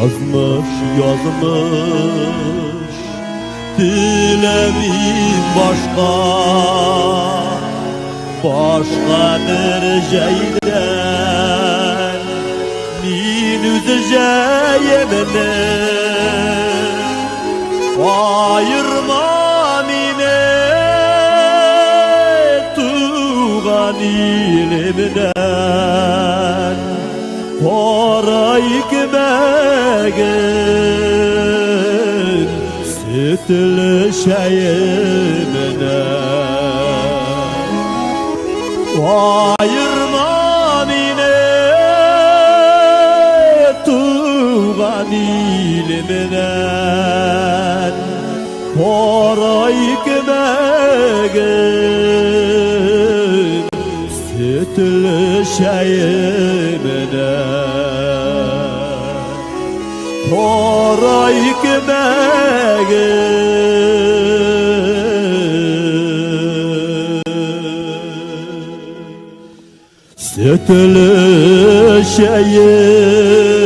Yazmış yazmış dilemin başka bir şeyden min üzeceğimine ayırma mine tuğan ilimden para ekmeğin sütlü şeyimine ayırma mine tuğan ilimden para ekmeğin sütlü şeyimine para ekmeğin sütlü şeyimine